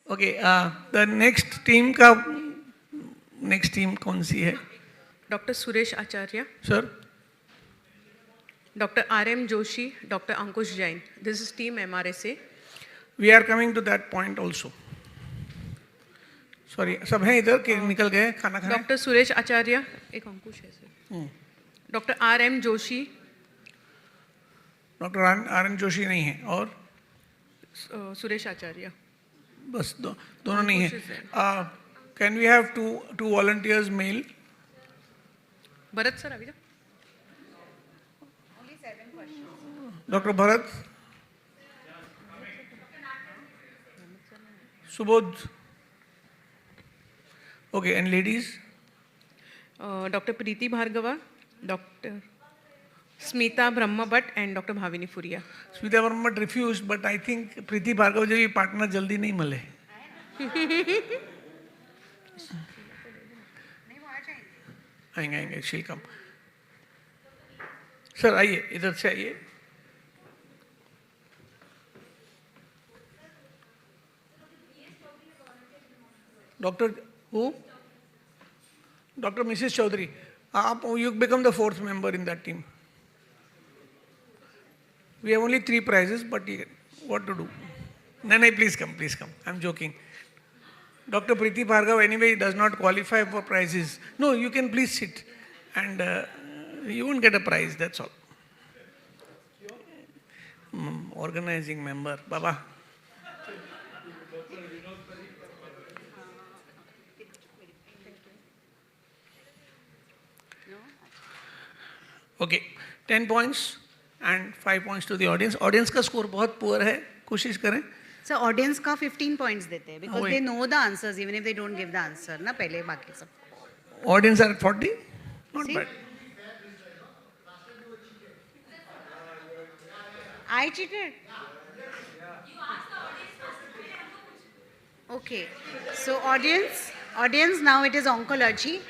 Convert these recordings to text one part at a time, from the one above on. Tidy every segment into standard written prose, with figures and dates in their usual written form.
Okay, the next team कौन सी है? Dr. Suresh Acharya, Sir, Dr. R.M. Joshi, Dr. Ankush Jain. This is team MRSA. we are coming to that point also. Sorry, सब हैं इधर कि निकल गए खाना खाने? Dr. Suresh Acharya, एक अंकुश है sir. Dr. R.M. Joshi, doctor R N Joshi नहीं है और Suresh Acharya. बस दोनों नहीं है. Can we have two volunteers male? Bharat sir, अभी Dr. Bharat, Subodh. Okay, and ladies? Dr. Preeti Bhargava, Dr. Smita Brahmabhat and Dr. Bhavini Furia. Smita Bhargava refused, but I think Preeti Bhargava ji partner जल्दी नहीं मिले. आएंगे, she'll come. Sir आइए, इधर से आइए. Dr. who? Dr. Mrs. Chaudhary. You become the fourth member in that team. We have only 3 prizes, but what to do? No, please come. I'm joking. Dr. Preeti Bhargava anyway does not qualify for prizes. No, you can please sit and you won't get a prize, that's all. Organizing member, Baba. Okay, 10 points and 5 points to the audience. Audience का score बहुत poor है, कोशिश करें. So audience का 15 points देते हैं because they know the answers even if they don't give the answer ना पहले बाकी सब. Audience are at 40? Not See? bad. I cheated. Okay. So audience now it is oncology.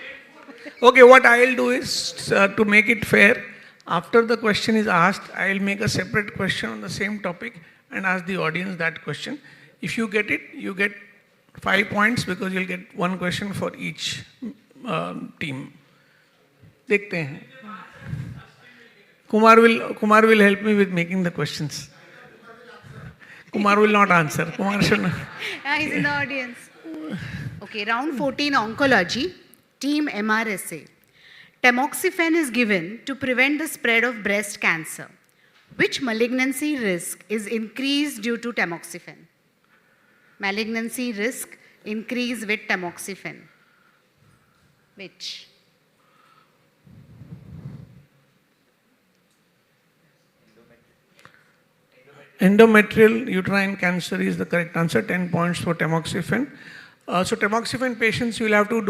Okay, what I'll do is to make it fair, after the question is asked, I'll make a separate question on the same topic and ask the audience that question. If you get it, you get 5 points because you'll get 1 question for each team. देखते हैं. Kumar will help me with making the questions. Kumar will not answer. Kumar should not. Yeah, he's in the audience. Okay, round 14 oncology, team MRSA. Tamoxifen is given to prevent the spread of breast cancer. Which malignancy risk is increased due to tamoxifen? Malignancy risk increase with tamoxifen. Which? Endometrial uterine cancer is the correct answer. 10 points for tamoxifen. So tamoxifen patients, you will have to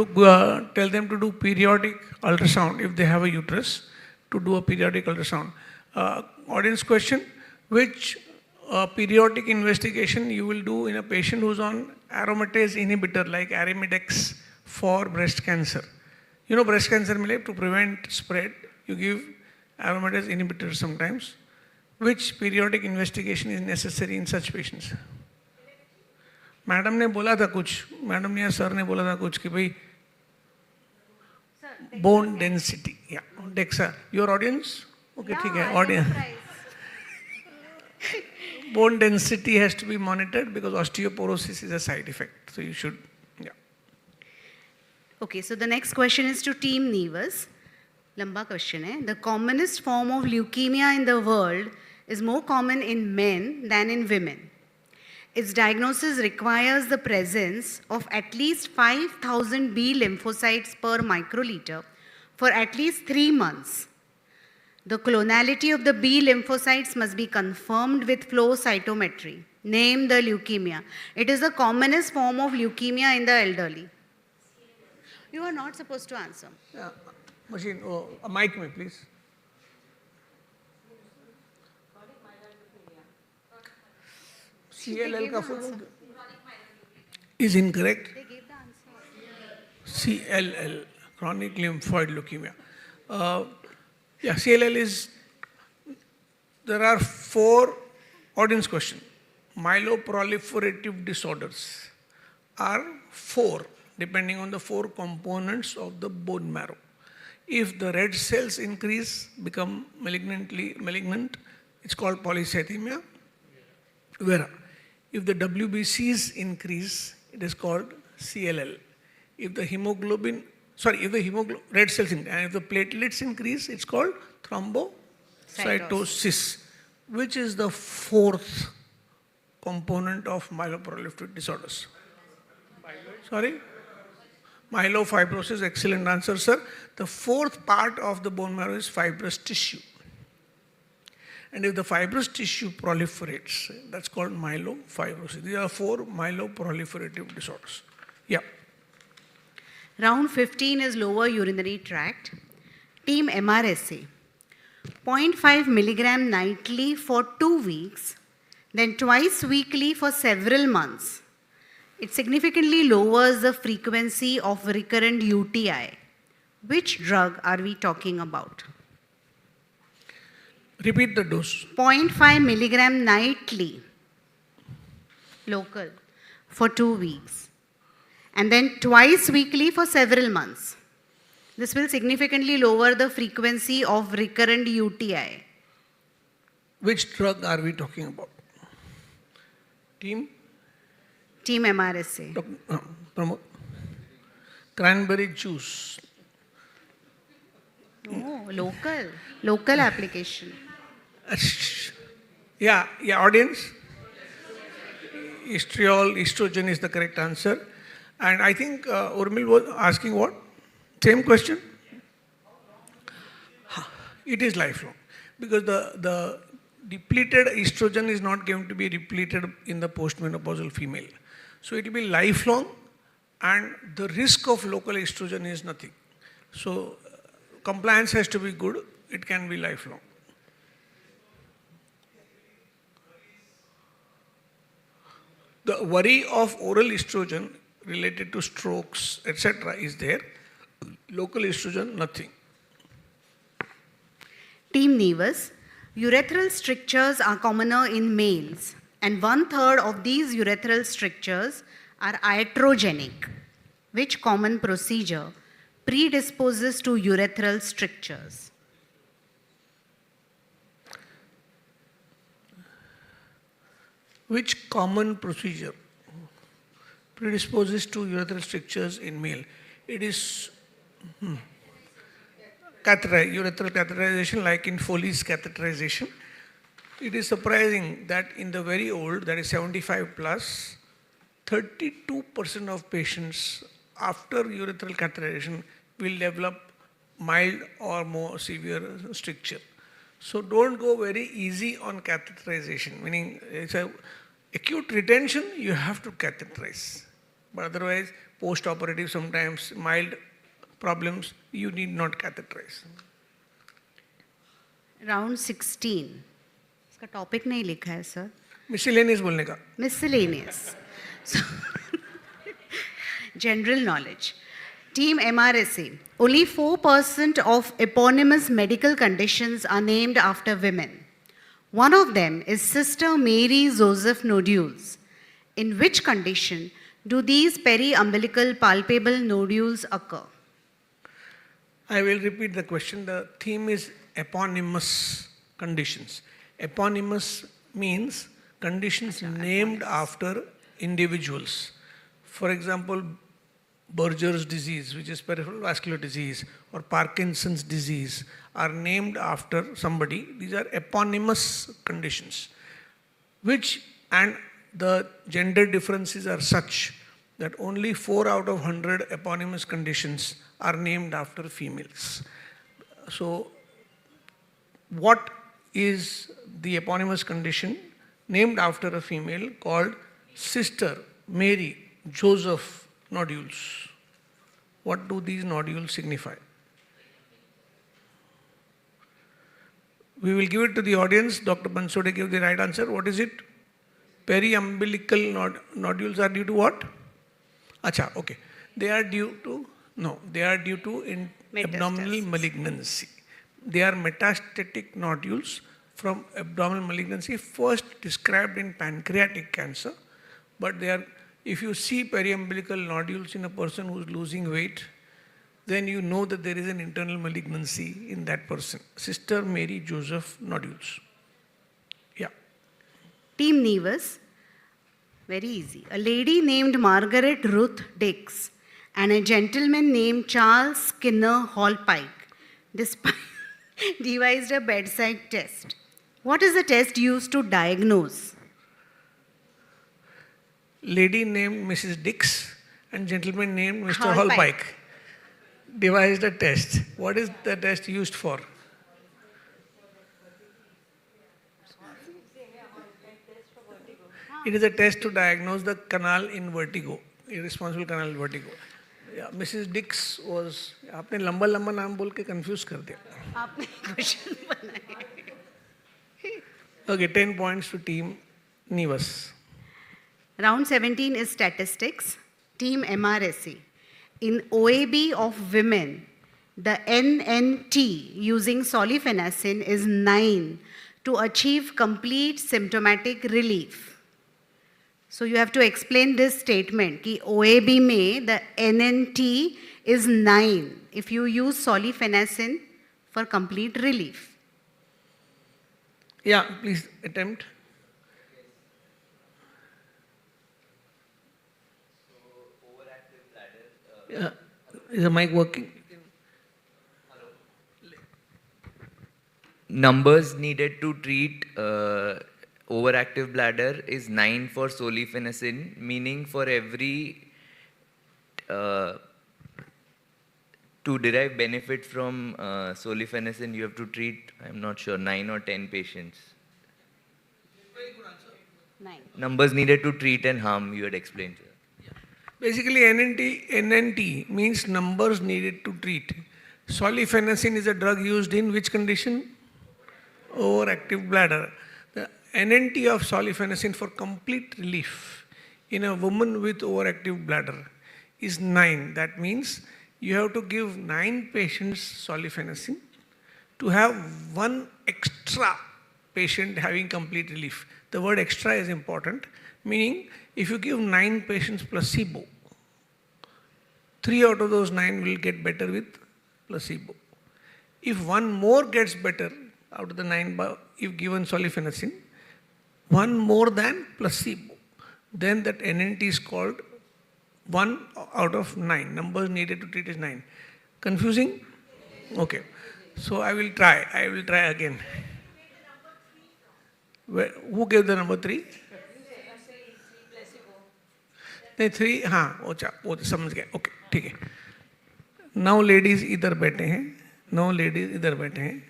tell them to do periodic ultrasound if they have a uterus, to do a periodic ultrasound. Audience question, which periodic investigation you will do in a patient who's on aromatase inhibitor like Arimidex for breast cancer? You know breast cancer to prevent spread, you give aromatase inhibitor sometimes. Which periodic investigation is necessary in such patients? Madam ने बोला था कुछ, madam ने या sir ने बोला था कुछ कि भाई bone density, yeah, DEXA. Your audience? Okay, ठीक है, audience. Bone density has to be monitored because osteoporosis is a side effect. So you should, yeah. Okay, so the next question is to Team Nevers. Lamba question hai. The commonest form of leukemia in the world is more common in men than in women. Its diagnosis requires the presence of at least 5,000 B lymphocytes per microliter for at least 3 months. The clonality of the B lymphocytes must be confirmed with flow cytometry. Name the leukemia. It is the commonest form of leukemia in the elderly. You are not supposed to answer. Machine, a mic में please. CLL का full is incorrect. They gave the answer. CLL, chronic lymphoid leukemia. Yeah, CLL is, there are 4 audience questions. Myeloproliferative disorders. are 4, depending on the 4 components of the bone marrow. If the red cells increase, become malignant, it's called polycythemia vera. If the WBCs increase, it is called CLL. If the red cells increase, and if the platelets increase, it's called thrombocytosis, which is the 4th component of myeloproliferative disorders. Sorry? Myelofibrosis, excellent answer, sir. The 4th part of the bone marrow is fibrous tissue. And if the fibrous tissue proliferates, that's called myelofibrosis. These are 4 myeloproliferative disorders. Yeah. Round 15 is lower urinary tract. Team MRSA. 0.5 milligram nightly for 2 weeks, then twice weekly for several months. It significantly lowers the frequency of recurrent UTI. Which drug are we talking about? Repeat the dose. 0.5 milligram nightly, local, for 2 weeks. And then twice weekly for several months. This will significantly lower the frequency of recurrent UTI. Which drug are we talking about? Team MRSA. Pramod. Cranberry juice. No, local application. Yeah, audience. Estrogen is the correct answer. And I think Urmil was asking what? Same question? It is lifelong. Because the depleted estrogen is not going to be depleted in the postmenopausal female. So it will be lifelong, and the risk of local estrogen is nothing. So compliance has to be good. It can be lifelong. The worry of oral estrogen related to strokes, etc. is there. Local estrogen, nothing. Team Nevus. Urethral strictures are commoner in males, and 1/3 of these urethral strictures are iatrogenic. Which common procedure predisposes to urethral strictures? Which common procedure predisposes to urethral strictures in male? It is urethral catheterization, like in Foley's catheterization. It is surprising that in the very old, that is 75 plus, 32% of patients after urethral catheterization will develop mild or more severe stricture. So don't go very easy on catheterization, meaning it's a acute retention, you have to catheterize. But otherwise, post-operative, sometimes mild problems, you need not catheterize. Round 16. इसका topic नहीं लिखा है sir. Miscellaneous बोलने का. Miscellaneous. So, general knowledge. Team MRSA. Only 4% of eponymous medical conditions are named after women. One of them is Sister Mary Joseph nodules. In which condition do these periumbilical palpable nodules occur? I will repeat the question. The theme is eponymous conditions. Eponymous means conditions named after individuals. For example, Berger's disease, which is peripheral vascular disease, or Parkinson's disease, are named after somebody. These are eponymous conditions, and the gender differences are such that only 4 out of 100 eponymous conditions are named after females. So, what is the eponymous condition named after a female called Sister Mary Joseph nodules? What do these nodules signify? We will give it to the audience. Dr. Bansode gave the right answer. What is it? Periumbilical nodules are due to what? Acha, okay. They are due to abdominal malignancy. They are metastatic nodules from abdominal malignancy, first described in pancreatic cancer, but they are If you see periumbilical nodules in a person who's losing weight, then you know that there is an internal malignancy in that person. Sister Mary Joseph nodules. Yeah. Team Nevis, very easy. A lady named Margaret Ruth Dix and a gentleman named Charles Skinner Hall-Pike devised a bedside test. What is the test used to diagnose? Lady named Mrs. Dix and gentleman named Mr. Hall-Pike. Hall-Pike devised a test. What is the test used for? It is a test to diagnose the canal in vertigo, irresponsible canal vertigo. Yeah, Mrs. Dix was. आपने लंबा लंबा नाम बोल के confuse कर दिया. आपने question बनाया. Okay, 10 points to team Nevis. Round 17 is statistics. Team MRSC. In OAB of women, the NNT using solifenacin is 9 to achieve complete symptomatic relief. So you have to explain this statement कि OAB में the NNT is 9 if you use solifenacin for complete relief. Yeah, please attempt. Yeah. Is the mic working? Numbers needed to treat overactive bladder is 9 for solifenacin, meaning for every to derive benefit from solifenacin, you have to treat, I'm not sure, 9 or 10 patients. 9. Numbers needed to treat and harm, you had explained. Basically, NNT means numbers needed to treat. Solifenacin is a drug used in which condition? Overactive bladder. The NNT of solifenacin for complete relief in a woman with overactive bladder is 9. That means you have to give 9 patients solifenacin to have 1 extra patient having complete relief. The word extra is important, meaning if you give 9 patients placebo, 3 out of those 9 will get better with placebo. If 1 more gets better out of the 9 if given solifenacin, 1 more than placebo, then that NNT is called 1 out of 9. Numbers needed to treat is 9. Confusing? Okay. So I will try again. Who gave the number 3? नहीं 3 हाँ वो समझ गए. Okay ठीक है. Now ladies इधर बैठे हैं.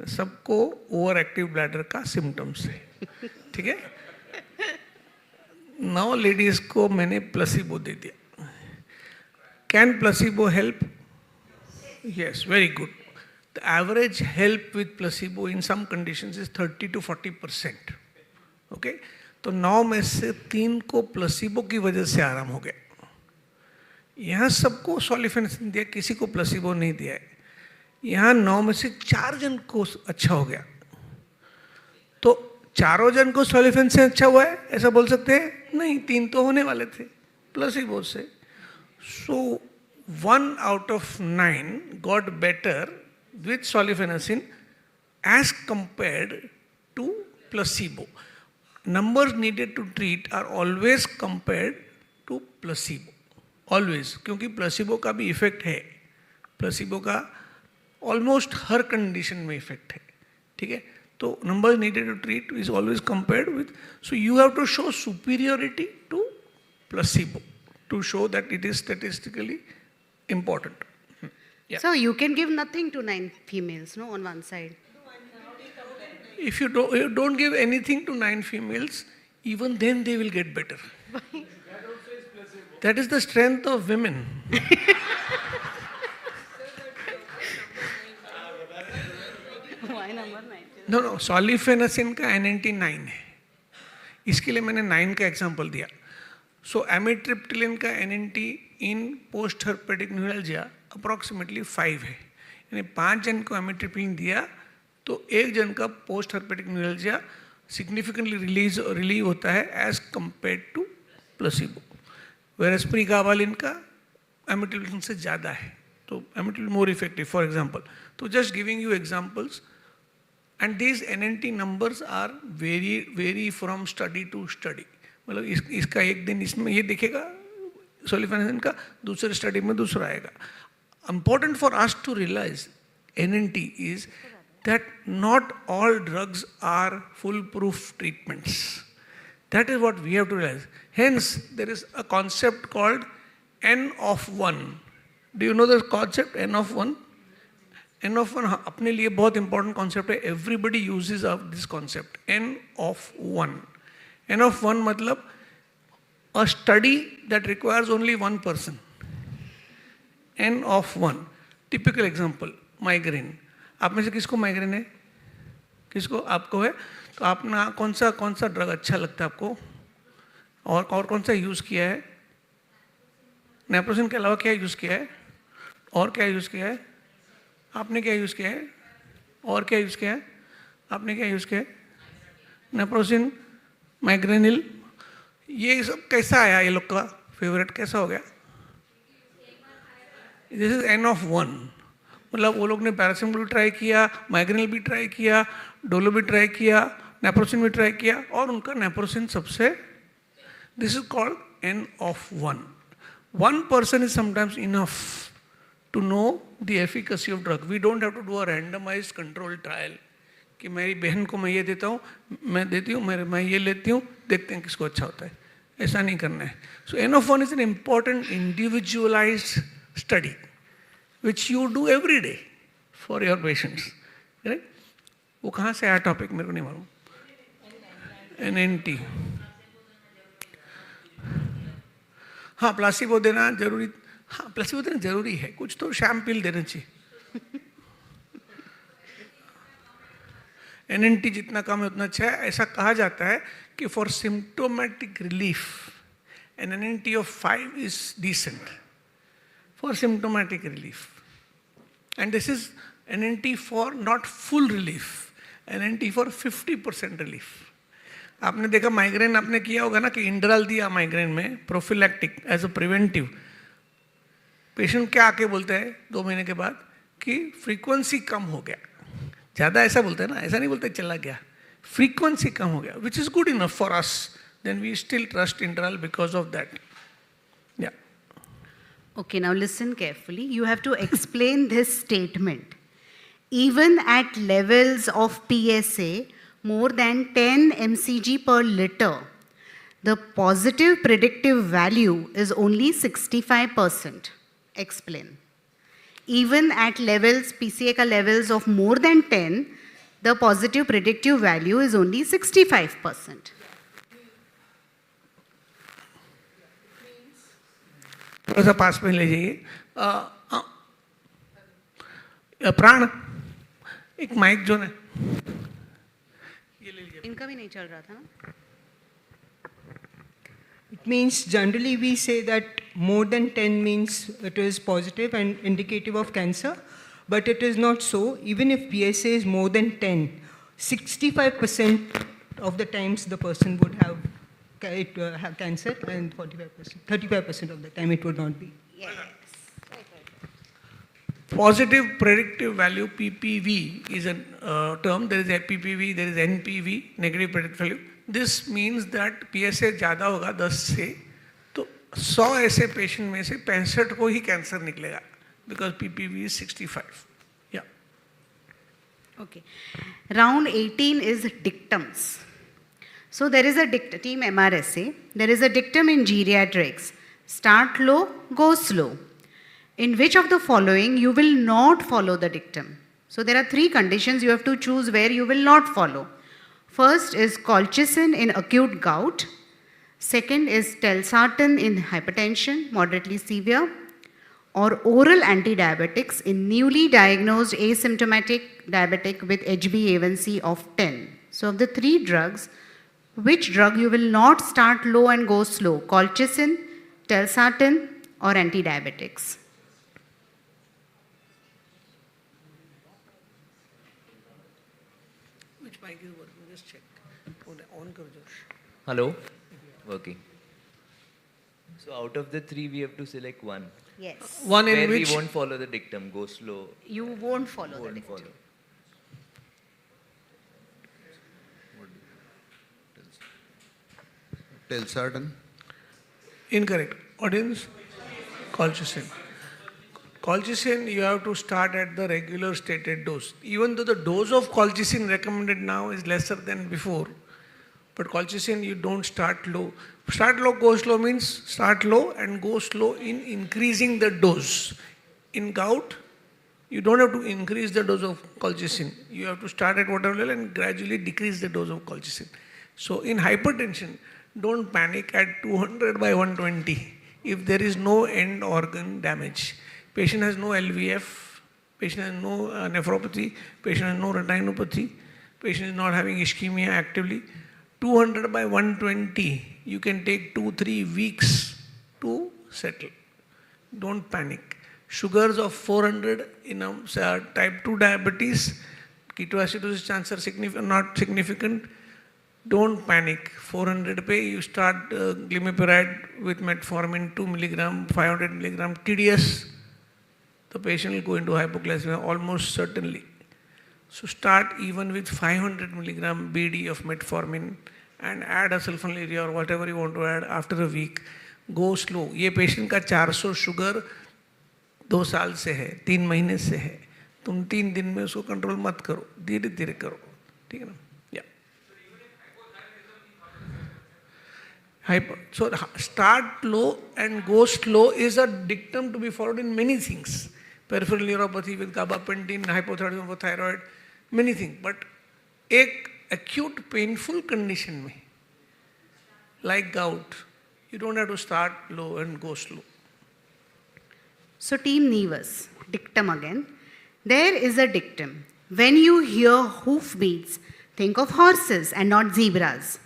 सबको ओवर एक्टिव ब्लैडर का सिम्टम्स है. ठीक है. नाउ लेडीज को मैंने प्लेसिबो दे दिया. Can placebo help? Yes, very good. The average help with placebo in some conditions is 30 to 40%. Okay. तो 9 में से 3 को प्लेसिबो की वजह से आराम हो गया. यहाँ सबको सॉलिफेनेसिन दिया, किसी को प्लेसिबो नहीं दिया है. यहाँ 9 में से 4 जन को अच्छा हो गया. तो चारों जन को सॉलिफेनेसिन अच्छा हुआ है ऐसा बोल सकते हैं? नहीं, 3 तो होने वाले थे प्लेसिबो से. सो 1 out of 9 got better with solifenacin as compared to placebo. Numbers needed to treat are always compared to placebo. Always. क्योंकि placebo का भी इफेक्ट है. placebo का ऑलमोस्ट हर कंडीशन में इफेक्ट है. ठीक है. तो numbers needed to treat is always compared with. So you have to show superiority to placebo to show that it is statistically important. Yeah. So you can give nothing to 9 females, no, on one side. If you don't give anything to 9 females, even then they will get better. That is the strength of women. Why number 9? No, solifenacin का NNT 9 है. इसके लिए मैंने 9 का example दिया. So amitriptyline का NNT in post herpetic neuralgia approximately 5 है. यानी 5 जन को amitriptyline दिया तो 1 जन का post herpetic neuralgia significantly relieve होता है as compared to placebo. Versus pregabalin का एमिटिलिन से ज़्यादा है, तो amitriptyline more effective for example. तो just giving you examples, and these NNT numbers are vary from study to study. मतलब इसका एक दिन इसमें ये दिखेगा सोलिफेनेसिन का, दूसरे स्टडी में दूसरा आएगा. Important for us to realize NNT is that not all drugs are foolproof treatments. That is what we have to realize. Hence, there is a concept called N of 1. Do you know the concept N of 1? N of 1 अपने लिए बहुत important concept है. Everybody uses of this concept. N of 1. N of 1 मतलब a study that requires only one person. N of 1. Typical example, migraine. आप में से किसको migraine है? किसको? आपको है? तो आपने कौन सा ड्रग अच्छा लगता है आपको? और कौन सा यूज़ किया है? नेप्रोसिन के अलावा क्या यूज़ किया है? और क्या यूज़ किया है? आपने क्या यूज़ किया है? और क्या यूज़ किया है? आपने क्या यूज़ किया है? नेप्रोसिन, माइग्रेनिल, ये सब कैसा आया? ये लोग का फेवरेट कैसा हो गया? This is N of 1. मतलब वो लोग ने पैरासिटामोल भी ट्राई किया, माइग्रेनिल भी ट्राई किया, डोलो भी ट्राई किया, नेप्रोसिन भी ट्राई किया, और उनका नेप्रोसिन सबसे, this is called N of 1. One person is sometimes enough to know the efficacy of drug. We don't have to do a randomized control trial कि मेरी बहन को मैं ये देता हूँ, मैं देती हूँ, मैं ये लेती हूँ, देखते हैं किसको अच्छा होता है. ऐसा नहीं करना है. So N of 1 is an important individualized study which you do every day for your patients. Right? वो कहाँ से आया टॉपिक मेरे को नहीं मालूम. NNT. हाँ, प्लासिबो देना जरूरी. हाँ, प्लासिबो देना जरूरी है. कुछ तो शैम पिल देना चाहिए. NNT जितना कम है उतना अच्छा है. ऐसा कहा जाता है कि for symptomatic relief an NNT of 5 is decent for symptomatic relief. And this is NNT for not full relief, NNT for 50% relief. आपने देखा माइग्रेन आपने किया होगा ना कि इंड्राल दिया माइग्रेन में prophylactic as a preventive. Patient क्या आके बोलते हैं 2 महीने के बाद कि फ्रीक्वेंसी कम हो गया. ज़्यादा ऐसा बोलते हैं ना, ऐसा नहीं बोलते चला गया, फ्रीक्वेंसी कम हो गया, which is good enough for us. Then we still trust Indral because of that. Yeah. Okay, now listen carefully. You have to explain this statement. Even at levels of PSA more than 10 mcg per liter, the positive predictive value is only 65%. Explain. Even at levels, PCA ka levels of more than 10, the positive predictive value is only 65%. थोड़ा सा पास में ले जाइए. प्राण, एक mic जो है ये ले लीजिए. इनका भी नहीं चल रहा था ना. It means generally we say that more than 10 means it is positive and indicative of cancer, but it is not so. Even if PSA is more than 10, 65% of the times the person would have cancer, and 35% of the time it would not be. Yes. Positive predictive value, PPV, is a term. There is a PPV, there is NPV, negative predictive value. This means that PSA ज़्यादा होगा 10 से, तो 100 ऐसे patient में से 65 को ही cancer निकलेगा, because PPV is 65. Yeah. Okay. Round 18 is dictums. So there is a dictum, team MRSA, there is a dictum in geriatrics, start low, go slow. In which of the following you will not follow the dictum? So there are 3 conditions you have to choose where you will not follow. First is colchicine in acute gout. Second is telsartan in hypertension, moderately severe. Or oral antidiabetics in newly diagnosed asymptomatic diabetic with HbA1c of 10. So of the 3 drugs, which drug you will not start low and go slow? Colchicine, telsartan, or antidiabetics? Which mic is working? Just check. On kar jo. Hello? Working. So out of the three, we have to select one. Yes. One in Where which we won't follow the dictum, go slow, You won't follow the won't dictum. follow. Telsadin. incorrect. Audience, colchicine. Colchicine, you have to start at the regular stated dose. Even though the dose of colchicine recommended now is lesser than before, but colchicine you don't start low. Start low, go slow means start low and go slow in increasing the dose. In gout, you don't have to increase the dose of colchicine. You have to start at whatever level and gradually decrease the dose of colchicine. So in hypertension, don't panic at 200 by 120 if there is no end organ damage. Patient has no LVF, patient has no nephropathy, patient has no retinopathy, patient is not having ischemia actively. 200 by 120, you can take 2-3 weeks to settle. Don't panic. Sugars of 400 in type 2 diabetes, ketoacidosis chances are not significant. Don't panic. 400 pe, you start glimepiride with metformin 2 milligram, 500 milligram TDS. The patient will go into hypoglycemia almost certainly. So start even with 500 milligram BD of metformin and add a sulfonylurea or whatever you want to add after a week. Go slow. ये patient का 400 sugar 2 साल से है, 3 महीने से है. तुम 3 दिन में उसको कंट्रोल मत करो, धीरे धीरे करो. ठीक है ना? So start low and go slow is a dictum to be followed in many things. Peripheral neuropathy with gabapentin, hypothyroidism for thyroid, many things. But एक acute painful condition में, like gout, you don't have to start low and go slow. So team Nevers, dictum again. There is a dictum. When you hear hoofbeats, think of horses and not zebras.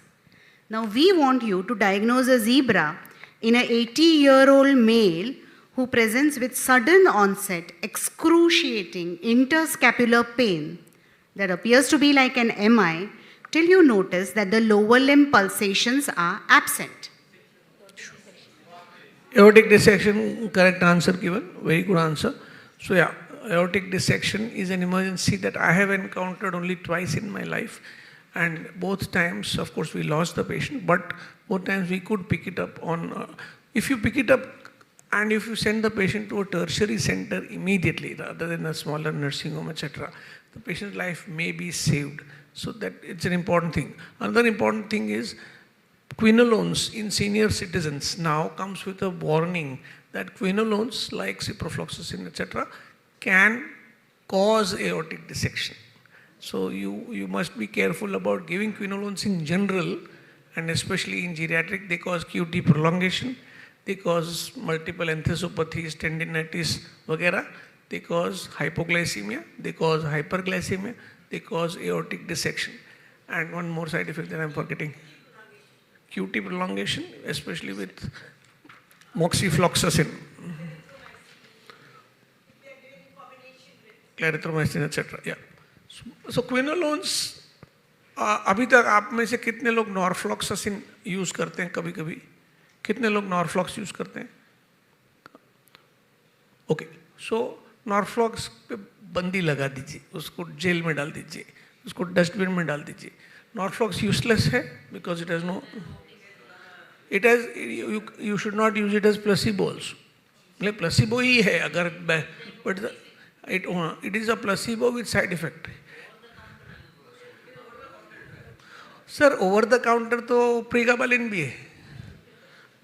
Now we want you to diagnose a zebra in an 80-year-old male who presents with sudden onset, excruciating interscapular pain that appears to be like an MI till you notice that the lower limb pulsations are absent. Aortic dissection, correct answer given, very good answer. So yeah, aortic dissection is an emergency that I have encountered only twice in my life. And both times, of course, we lost the patient, but both times we could pick it up on, if you pick it up and if you send the patient to a tertiary center immediately, rather than a smaller nursing home, etc., the patient's life may be saved. So that it's an important thing. Another important thing is quinolones in senior citizens now comes with a warning that quinolones like ciprofloxacin, etc., can cause aortic dissection. So you must be careful about giving quinolones in general, and especially in geriatric. They cause QT prolongation, they cause multiple enthesopathies, tendinitis, वगैरह. They cause hypoglycemia, they cause hyperglycemia, they cause aortic dissection. And one more side effect that I'm forgetting. QT prolongation, especially with moxifloxacin, clarithromycin, etc. Yeah. So quinolones, अभी तक आप में से कितने लोग norfloxacin use करते हैं? कभी कभी कितने लोग नॉरफ्लॉक्स यूज करते हैं? ओके, सो नॉरफ्लॉक्स पे बंदी लगा दीजिए, उसको जेल में डाल दीजिए, उसको डस्टबिन में डाल दीजिए. नॉरफ्लॉक्स यूजलेस है because it has no, it has, you should not use it as placebo also. मतलब प्लेसिबो ही है अगर, but it is a placebo with side effect. Sir over the counter तो प्रीगाबालिन भी है,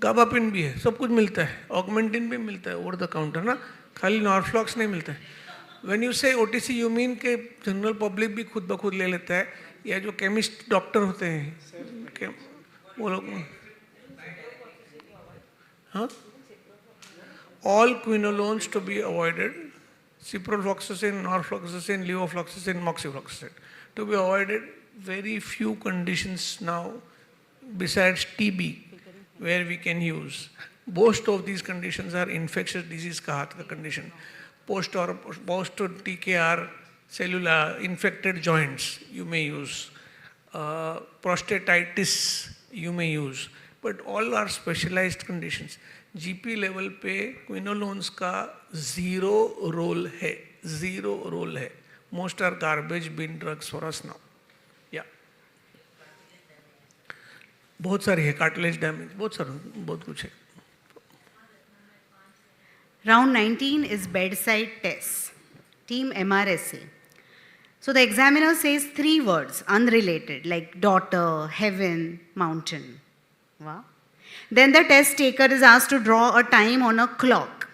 गाबापिन भी है, सब कुछ मिलता है, ऑगमेंटिन भी मिलता है ओवर द काउंटर ना, खाली नॉरफ्लॉक्स नहीं मिलता है. व्हेन यू से ओटीसी यू मीन के जनरल पब्लिक भी खुद ब खुद ले लेता है, या जो केमिस्ट डॉक्टर होते हैं वो लोग. हाँ, all quinolones to be avoided, ciprofloxacin, norfloxacin, levofloxacin, moxifloxacin, to be avoided. Very few conditions now besides TB where we can use. Most of these conditions are infectious disease का हाथ का condition. Post TKR, cellular infected joints you may use. Prostatitis you may use. but all are specialized conditions. GP level पे quinolones का zero role है, zero role है. Most are garbage bin drugs for us now. Yeah. बहुत सारी है, cartilage damage, बहुत कुछ है. Round 19 is bedside tests. Team MRSA. So the examiner says 3 words, unrelated, like daughter, heaven, mountain. Wow. Then the test taker is asked to draw a time on a clock.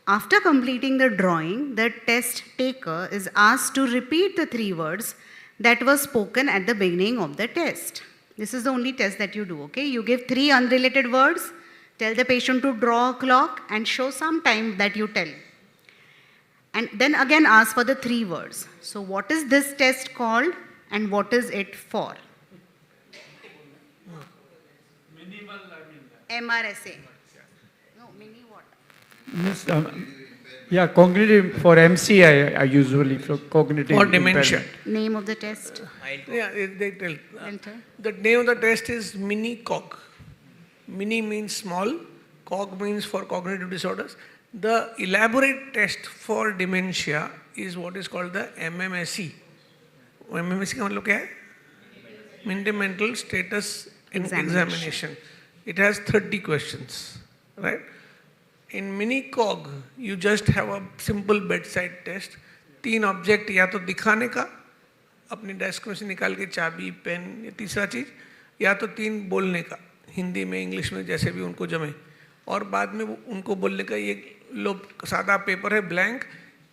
After completing the drawing, the test taker is asked to repeat the 3 words that were spoken at the beginning of the test. This is the only test that you do, okay? You give 3 unrelated words, tell the patient to draw a clock and show some time that you tell. And then again ask for the 3 words. So what is this test called and what is it for? MRSA. No, mini what? Yes, yeah, cognitive, for MC, I usually, for cognitive Or dementia. impairment. Name of the test? Yeah, they tell. Enter. The name of the test is mini cog. Mini means small, cog means for cognitive disorders. The elaborate test for dementia is what is called the MMSE. MMSE का मतलब क्या है? Minimum Mental Status Examination. It has 30 questions, right? In mini cog, you just have a simple bedside test. 3 object या तो दिखाने का, अपनी desk में से निकाल के चाबी, पेन, ये तीसरा चीज, या तो 3 बोलने का, हिंदी में, इंग्लिश में, जैसे भी उनको जमे, और बाद में उनको बोलने का. ये लो सादा पेपर है ब्लैंक,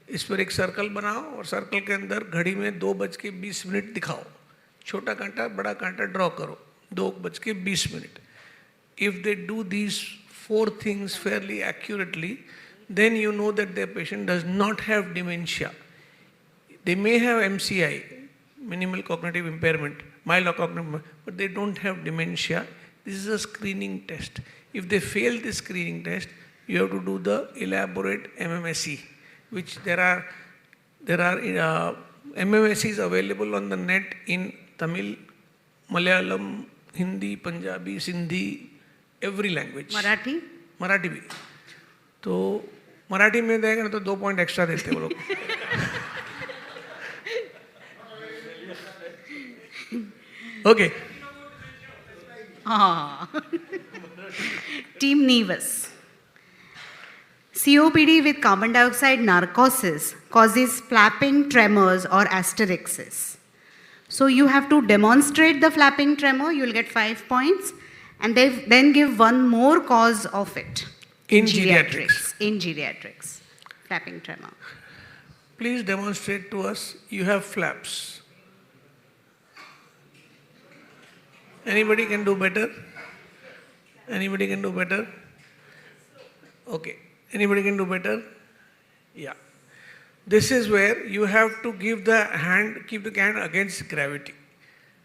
इस पर एक सर्कल बनाओ और सर्कल के अंदर घड़ी में 2:20 दिखाओ. छोटा कांटा बड़ा कांटा ड्रॉ करो, 2:20. If they do these 4 things fairly accurately, then you know that their patient does not have dementia. They may have MCI, minimal cognitive impairment, mild cognitive, but they don't have dementia. This is a screening test. If they fail this screening test, you have to do the elaborate MMSE, which there are MMSEs available on the net in Tamil, Malayalam, Hindi, Punjabi, Sindhi, every language. Marathi? Marathi भी. तो मराठी में देगा ना तो 2 point extra देते वो लोग. Okay. Team Nevis. COPD with carbon dioxide narcosis causes flapping tremors or asterixis. So you have to demonstrate the flapping tremor, you will get 5 points, and then give one more cause of it. In geriatrics. In geriatrics. Flapping tremor. Please demonstrate to us, you have flaps. Anybody can do better? Anybody can do better? Okay. Anybody can do better? Yeah. This is where you have to keep the hand against gravity.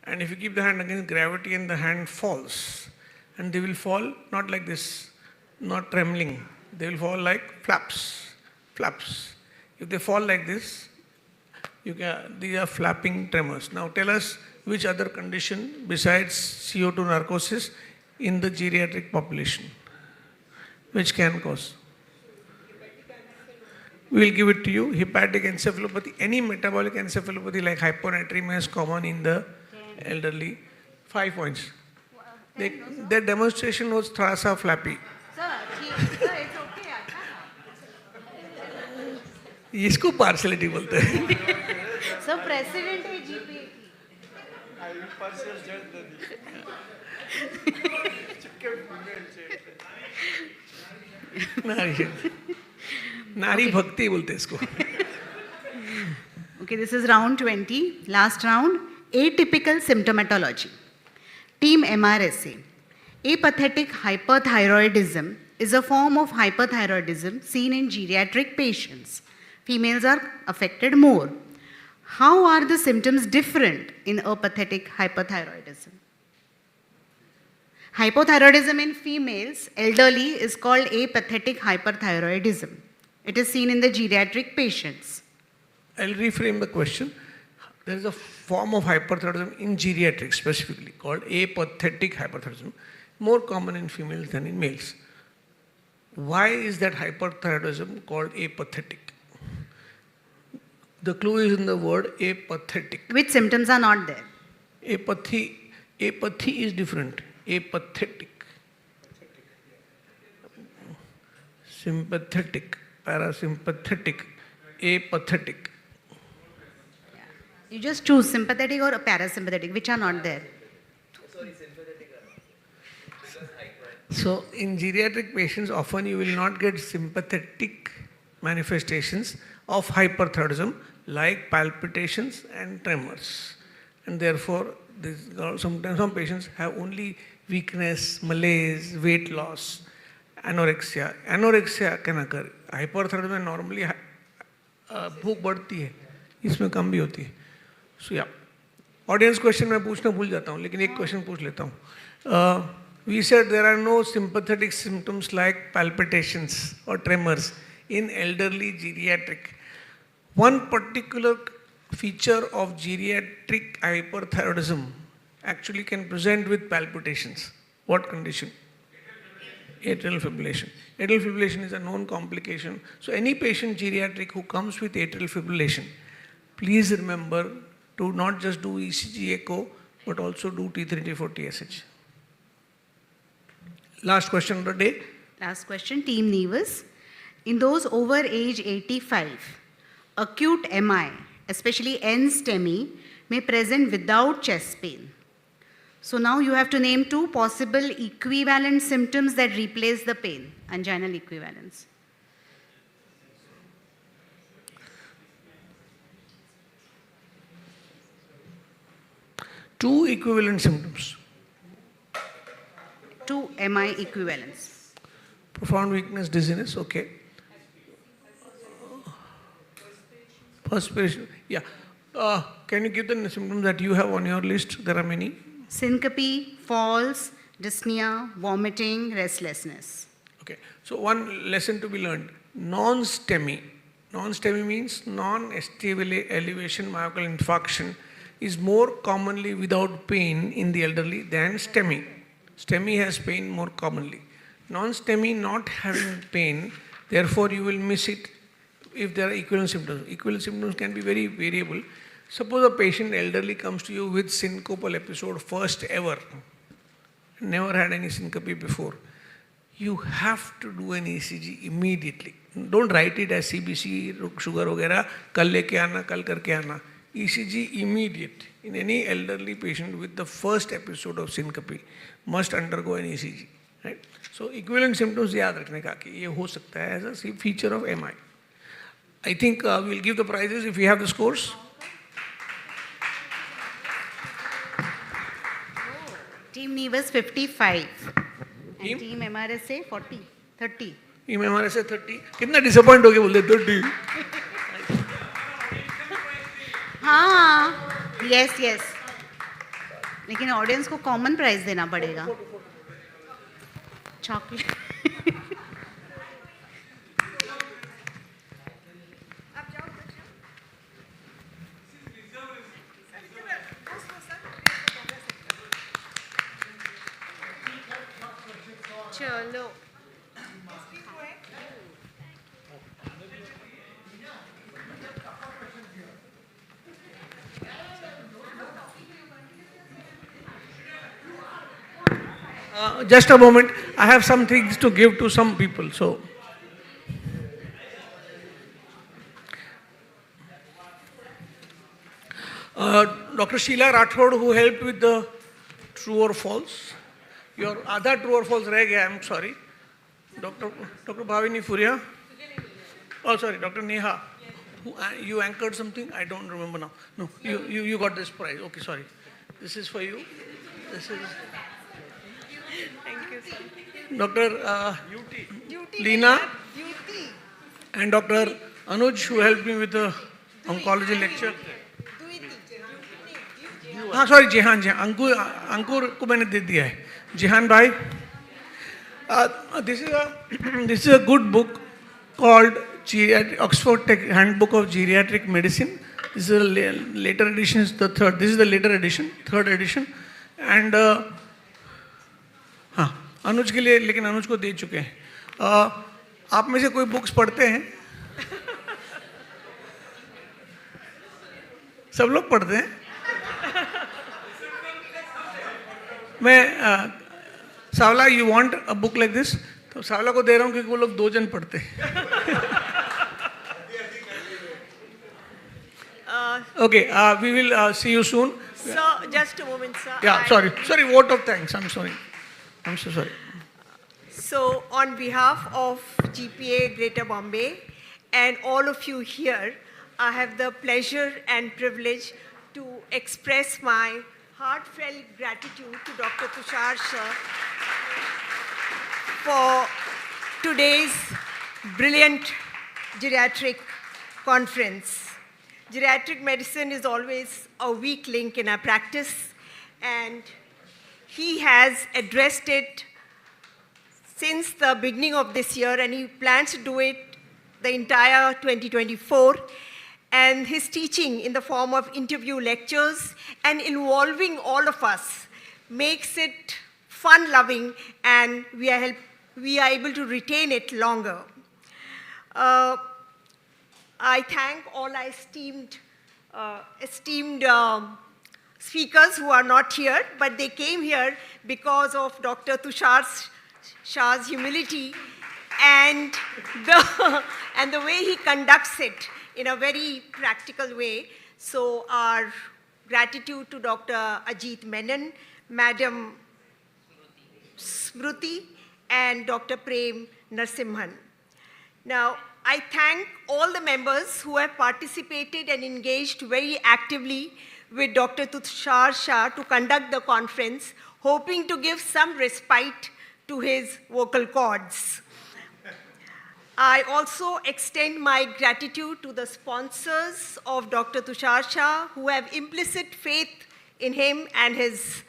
And if you keep the hand against gravity and the hand falls, and they will fall not like this, not trembling. They will fall like flaps. If they fall like this, these are flapping tremors. Now tell us which other condition besides CO2 narcosis in the geriatric population, which can cause. We will give it to you. Hepatic encephalopathy, any metabolic encephalopathy like hyponatremia is common in the elderly. 5 points. Their demonstration was थोड़ा सा flappy. Sir, it's okay. इसको partiality बोलते हैं. Sir, president है GP. नारी भक्ति बोलते हैं इसको. Okay, this is round 20. Last round, atypical symptomatology. Team MRSA. Apathetic hyperthyroidism is a form of hyperthyroidism seen in geriatric patients. Females are affected more. How are the symptoms different in apathetic hyperthyroidism? Hypothyroidism in females, elderly, is called apathetic hyperthyroidism. It is seen in the geriatric patients. I'll reframe the question. There is a form of hyperthyroidism in geriatrics specifically called apathetic hyperthyroidism. more common in females than in males. Why is that hyperthyroidism called apathetic? The clue is in the word apathetic. Which symptoms are not there? Apathy is different. Apathetic. Sympathetic, parasympathetic, apathetic. You just choose sympathetic or parasympathetic, which are not there. So in geriatric patients, often you will not get sympathetic manifestations of hyperthyroidism like palpitations and tremors. And therefore, sometimes some patients have only weakness, malaise, weight loss, anorexia. Anorexia can occur. Hyperthyroidism में normally भूख बढ़ती है, इसमें कम भी होती है. So yeah, audience question मैं पूछना भूल जाता हूँ, लेकिन एक question पूछ लेता हूँ. We said there are no sympathetic symptoms like palpitations or tremors in elderly geriatric. One particular feature of geriatric hyperthyroidism actually can present with palpitations. What condition? Atrial fibrillation. Atrial fibrillation is a known complication. So any patient geriatric who comes with atrial fibrillation, please remember to not just do ECG echo, but also do T3, T4, TSH. Last question of the day. Last question, Team Nevis. In those over age 85, acute MI, especially NSTEMI, may present without chest pain. So now you have to name 2 possible equivalent symptoms that replace the pain, anginal equivalents. Two equivalent symptoms. 2 MI equivalents. Profound weakness, dizziness, okay. Perspiration, yeah. Can you give the symptoms that you have on your list? There are many. Syncope, falls, dyspnea, vomiting, restlessness. Okay, so one lesson to be learned. Non-STEMI. Non-STEMI means non-ST elevation myocardial infarction is more commonly without pain in the elderly than STEMI. STEMI has pain more commonly. Non-STEMI not having pain, therefore you will miss it if there are equivalent symptoms. Equivalent symptoms can be very variable. Suppose a patient elderly comes to you with syncopal episode first ever, never had any syncope before. You have to do an ECG immediately. Don't write it as CBC, sugar वगैरह, कल लेके आना, कल करके आना. ECG immediate in any elderly patient with the first episode of syncope must undergo an ECG. Right? So equivalent symptoms याद रखने का कि ये हो सकता है as a feature of MI. I think we'll give the prizes if we have the scores. Team Nevis 55 Team? and Team MRSA 40, 30. Team MRSA 30. कितना disappoint हो गए बोले 30. हाँ, yes, yes. लेकिन ऑडियंस को कॉमन प्राइज देना पड़ेगा. चॉकलेट. चलो. Just a moment. I have some things to give to some people. So, Dr. Sheila Rathod, who helped with the true or false. Your other true or false reh gaya, I'm sorry. Dr. Bhavini Furia. Oh, sorry, Dr. Neha. Who, you anchored something? I don't remember now. No, you got this prize. Okay, sorry. This is for you. This is. Thank you, sir. Dr. Leena and Dr. Anuj, who helped me with the oncology lecture. हाँ sorry जिहान अंकुर को मैंने दे दिया है जिहान भाई. This is a good book called Oxford Handbook of Geriatric Medicine. This is a later edition. This is the later edition, third edition, and अनुज के लिए, लेकिन अनुज को दे चुके हैं. आप में से कोई बुक्स पढ़ते हैं? सब लोग पढ़ते हैं. मैं Sawla, you want a book like this? तो सावला को दे रहा हूँ क्योंकि वो लोग 2 जन पढ़ते हैं. Okay, we will see you soon. Sir, just a moment, sir. Yeah, sorry, vote of thanks. I'm sorry. I'm so sorry. So, on behalf of GPA Greater Bombay and all of you here, I have the pleasure and privilege to express my heartfelt gratitude to Dr. Tushar sir for today's brilliant geriatric conference. Geriatric medicine is always a weak link in our practice, and he has addressed it since the beginning of this year, and he plans to do it the entire 2024. And his teaching in the form of interview lectures and involving all of us makes it fun-loving, and we are able to retain it longer. I thank all our esteemed speakers who are not here, but they came here because of Dr. Tushar Shah's humility and the way he conducts it in a very practical way. So our gratitude to Dr. Ajit Menon, Madam Smruti, and Dr. Prem Narsimhan. Now, I thank all the members who have participated and engaged very actively with Dr. Tushar Shah to conduct the conference, hoping to give some respite to his vocal cords. I also extend my gratitude to the sponsors of Dr. Tushar Shah who have implicit faith in him and his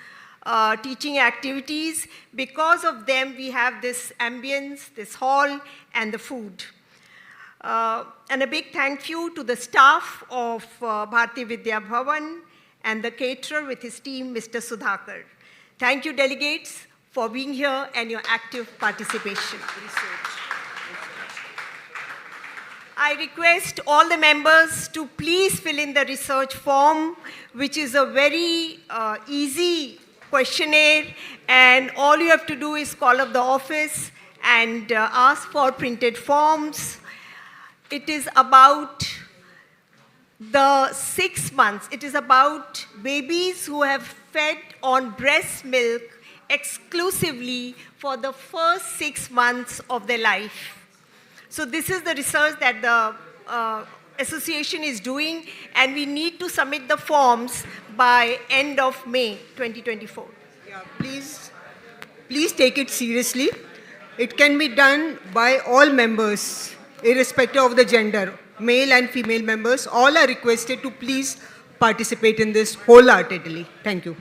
teaching activities. Because of them, we have this ambience, this hall, and the food. And a big thank you to the staff of Bharati Vidya Bhavan and the caterer with his team, Mr. Sudhakar. Thank you, delegates, for being here and your active participation. I request all the members to please fill in the research form, which is a very easy questionnaire, and all you have to do is call up the office and ask for printed forms. It is about the 6 months. It is about babies who have fed on breast milk exclusively for the first 6 months of their life. So this is the research that the association is doing, and we need to submit the forms by end of May 2024. Yeah, please take it seriously. It can be done by all members, irrespective of the gender. Male and female members, all are requested to please participate in this wholeheartedly. Thank you.